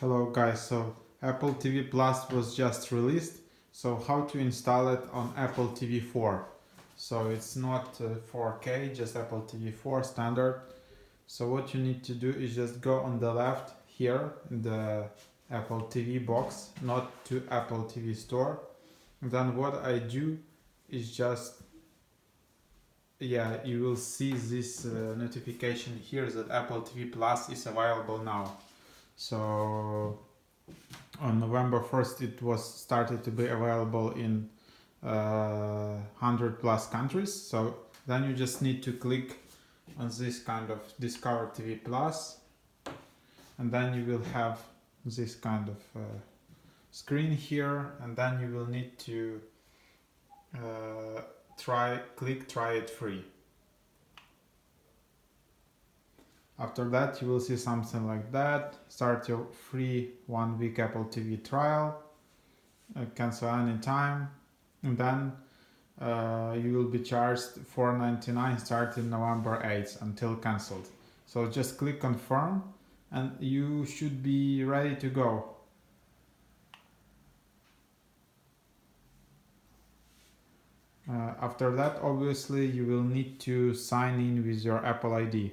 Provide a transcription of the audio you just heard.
Hello guys, so Apple TV Plus was just released. So how to install it on Apple TV4? So it's not 4K, just Apple TV4 standard. So what you need to do is just go on the left here in the Apple TV box, not to Apple TV Store. And then what I do is just, you will see this notification here that Apple TV Plus is available now. So on November 1st it was started to be available in 100 plus countries. So then you just need to click on this kind of Discover TV Plus, and then you will have this kind of screen here, and then you will need to try it free. After that you will see something like that. Start your free 1 week Apple TV trial, cancel anytime, and then you will be charged $4.99 starting November 8th until cancelled. So just click confirm and you should be ready to go. After that, obviously you will need to sign in with your Apple ID.